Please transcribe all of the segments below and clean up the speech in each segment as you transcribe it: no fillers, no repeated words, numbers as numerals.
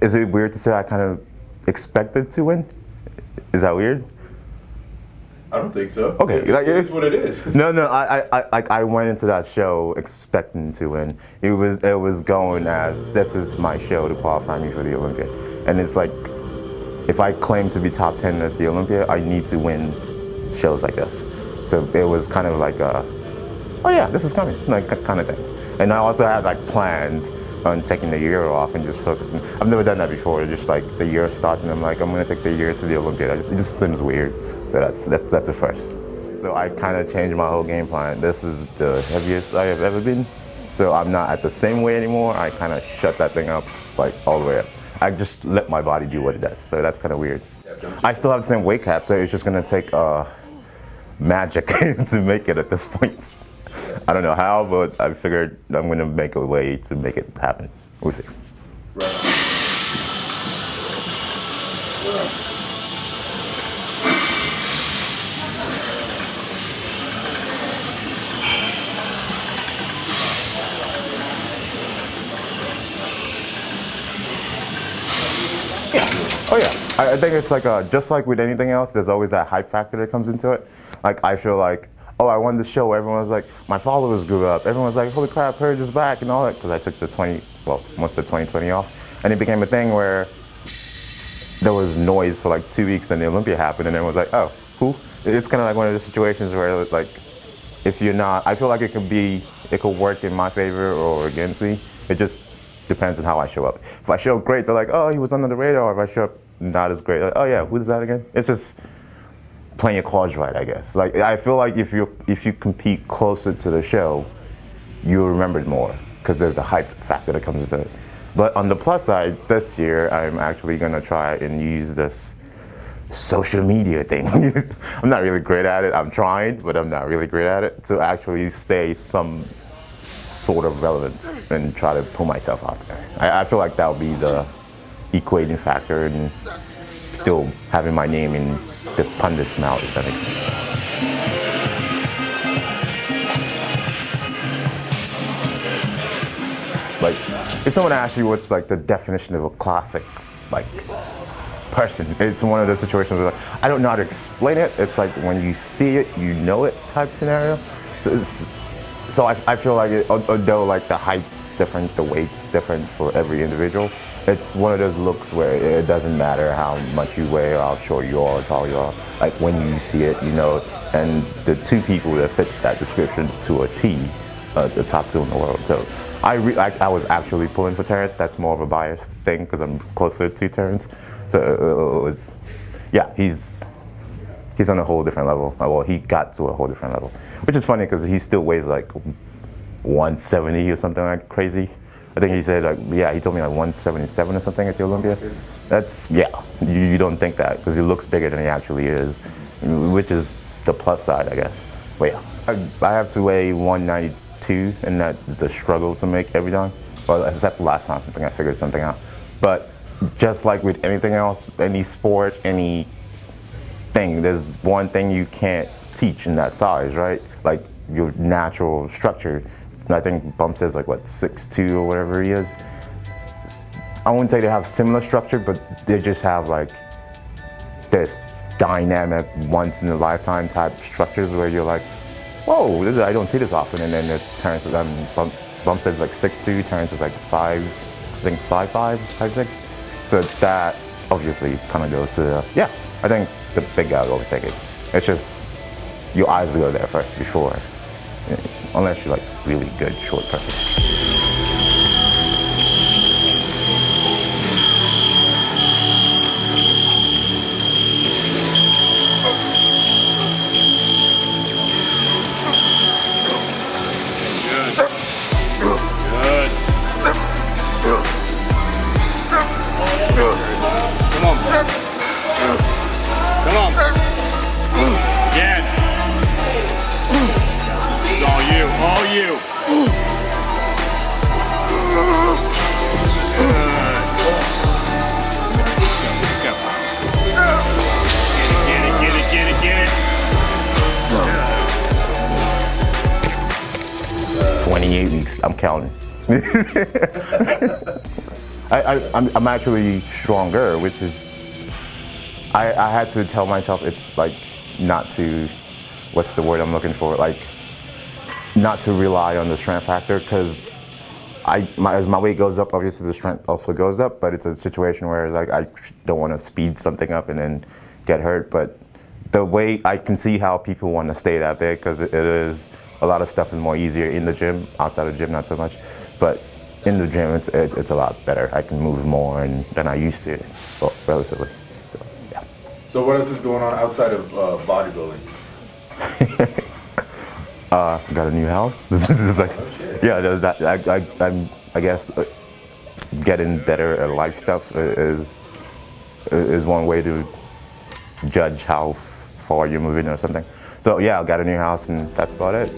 Is it weird to say I kind of expected to win? Is that weird? I don't think so. Okay, like it's what it is. No, I went into that show expecting to win. It was going as this is my show to qualify me for the Olympia, and it's like if I claim to be top 10 at the Olympia, I need to win shows like this. So it was kind of like oh yeah, this is coming, like kind of thing. And I also had like plans on taking the year off and just focusing. I've never done that before. Just like the year starts and I'm like, I'm gonna take the year to the Olympia. It just seems weird. So that's the first. So I kind of changed my whole game plan. This is the heaviest I have ever been. So I'm not at the same weight anymore. I kind of shut that thing up like all the way up. I just let my body do what it does. So that's kind of weird. I still have the same weight cap, so it's just gonna take magic to make it at this point. I don't know how, but I figured I'm gonna make a way to make it happen. We'll see. Oh yeah, I think it's like just like with anything else, there's always that hype factor that comes into it. Like I feel like, oh, I won the show. Everyone's like, my followers grew up. Everyone's like, holy crap, Purge is back and all that, because I took most of the 2020 off, and it became a thing where there was noise for like 2 weeks, then the Olympia happened, and everyone's like, oh, who? It's kind of like one of those situations where it's like, if you're not, I feel like it could work in my favor or against me. It just depends on how I show up. If I show up great, they're like, oh, he was under the radar. Or if I show up not as great, like, oh yeah, who's that again? It's just playing your cards right, I guess. Like I feel like if you compete closer to the show, you'll remember it more because there's the hype factor that comes to it. But on the plus side, this year I'm actually gonna try and use this social media thing. I'm not really great at it. I'm trying, but I'm not really great at it to actually stay some sort of relevance and try to put myself out there. I feel like that would be the equating factor and still having my name in the pundits' mouth, if that makes sense. Like, if someone asks you what's like the definition of a classic, like, person, it's one of those situations where like, I don't know how to explain it. It's like when you see it, you know it type scenario. So I feel like although like the height's different, the weight's different for every individual, it's one of those looks where it doesn't matter how much you weigh or how short you are or tall you are. Like when you see it, you know it. And the two people that fit that description to a T, the top two in the world. So I was actually pulling for Terrence. That's more of a biased thing because I'm closer to Terrence. So it was, yeah, he's on a whole different level. Well, he got to a whole different level, which is funny because he still weighs like 170 or something like crazy. I think he said like, yeah, he told me like 177 or something at the Olympia. That's, yeah, you don't think that because he looks bigger than he actually is, which is the plus side, I guess. But yeah, I have to weigh 192 and that's the struggle to make every time. Well, except last time, I think I figured something out. But just like with anything else, any sport, any thing, there's one thing you can't teach in that size, right? Like your natural structure. I think Bump says like what, 6'2" or whatever he is. I wouldn't say they have similar structure, but they just have like this dynamic, once in a lifetime type structures where you're like, whoa, I don't see this often. And then there's Terrence, Bump says like 6'2", Terrence is like 5'5", 5'6". So that obviously kind of goes to, yeah, I think the big guy will always take it. It's just, your eyes will go there first before, unless you're like really good short person. Come on. Again. It's all you. All you. Let's go. Get it. 28 weeks, I'm counting. I'm actually stronger, which is, I had to tell myself it's like not to, what's the word I'm looking for? Like, not to rely on the strength factor, because as my weight goes up, obviously the strength also goes up, but it's a situation where like I don't want to speed something up and then get hurt. But the way I can see how people want to stay that big, because it is, a lot of stuff is more easier in the gym. Outside of the gym, not so much. But in the gym, it's a lot better. I can move more than I used to, well, relatively. So, yeah. So what else is going on outside of bodybuilding? Got a new house. This is like, yeah, there's that. I guess getting better at life stuff is one way to judge how far you're moving or something. So yeah, I got a new house and that's about it.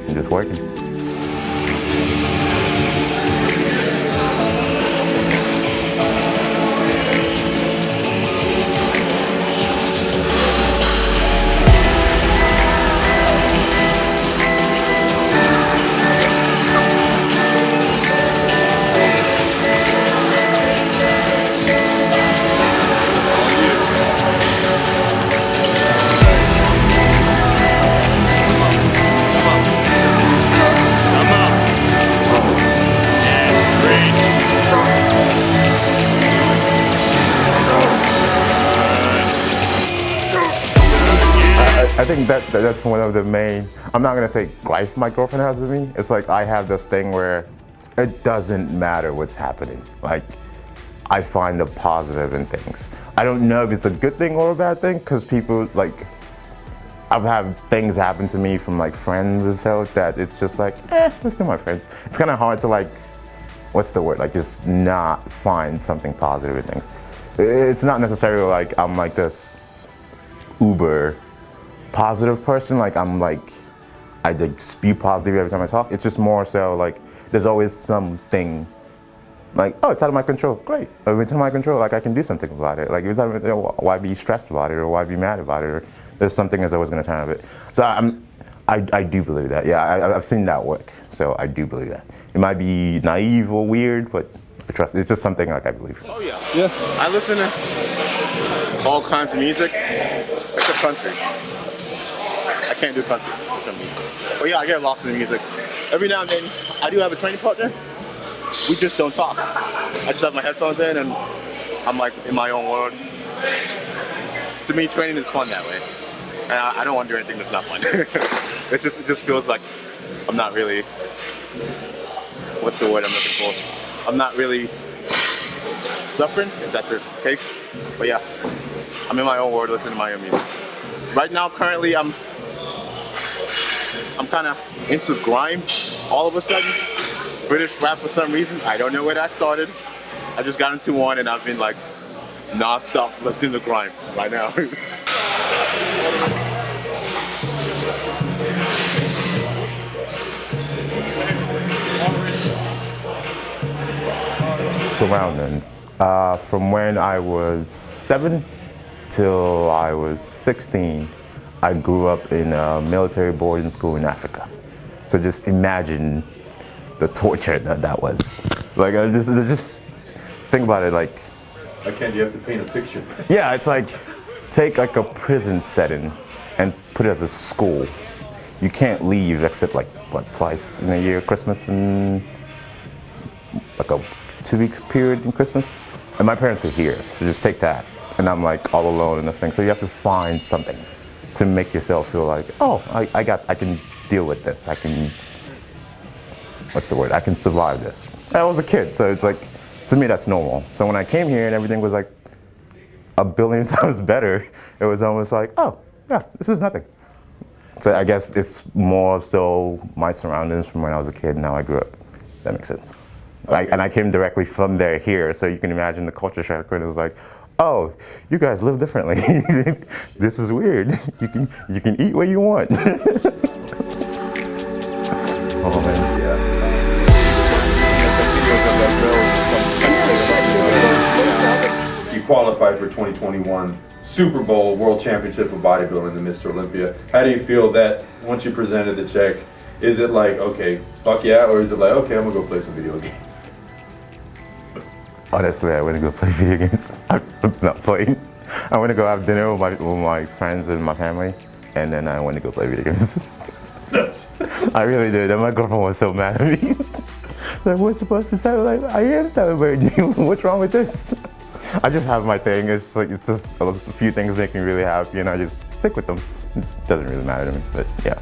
I'm just working. I think that's one of the main, I'm not gonna say gripe my girlfriend has with me. It's like I have this thing where it doesn't matter what's happening. Like, I find a positive in things. I don't know if it's a good thing or a bad thing, because people, like, I've had things happen to me from like friends and stuff that it's just like, let's do my friends. It's kind of hard to like, what's the word? Like, just not find something positive in things. It's not necessarily like I'm like this uber positive person, like I'm like, I like spew positive every time I talk. It's just more so like there's always something like, oh, it's out of my control. Great. If it's out of my control, like I can do something about it. Like, it's out of, why be stressed about it, or why be mad about it? Or there's something that's always going to turn out of it. So I do believe that. Yeah, I've seen that work. So I do believe that. It might be naive or weird, but I trust. It's just something like I believe. Oh yeah. Yeah. I listen to all kinds of music, except country. I can't do country for some reason. But yeah, I get lost in the music. Every now and then, I do have a training partner. We just don't talk. I just have my headphones in and I'm like in my own world. To me, training is fun that way. And I don't want to do anything that's not fun. It just feels like I'm not really, what's the word I'm looking for? I'm not really suffering, if that's the case. But yeah, I'm in my own world, listening to my own music. Right now, currently, I'm kind of into grime all of a sudden. British rap for some reason. I don't know where that started. I just got into one and I've been like non-stop listening to grime right now. Surroundings. From when I was 7 till I was 16, I grew up in a military boarding school in Africa. So just imagine the torture that was. Like, I just think about it, like, I can't, you have to paint a picture. yeah, it's like, take like a prison setting and put it as a school. You can't leave except like, what, twice in a year, Christmas and like a 2-week period in Christmas. And my parents are here, so just take that. And I'm like all alone in this thing. So you have to find something to make yourself feel like, oh, I can deal with this. I can, what's the word? I can survive this. I was a kid, so it's like, to me that's normal. So when I came here and everything was like a billion times better, it was almost like, oh, yeah, this is nothing. So I guess it's more so my surroundings from when I was a kid and how I grew up. That makes sense. Okay. And I came directly from there here, so you can imagine the culture shock when it was like, oh, you guys live differently. This is weird. You can eat what you want. Oh man. Yeah. You qualified for 2021 Super Bowl World Championship of Bodybuilding in Mr. Olympia. How do you feel that once you presented the check, is it like, okay, fuck yeah, or is it like, okay, I'm gonna go play some video games? Honestly, I want to go play video games. I'm not playing. I want to go have dinner with my friends and my family, and then I want to go play video games. I really did. And my girlfriend was so mad at me. Like, we're supposed to celebrate. I am celebrating you. What's wrong with this? I just have my thing. It's like it's just a few things make me really happy, and I just stick with them. It doesn't really matter to me, but yeah.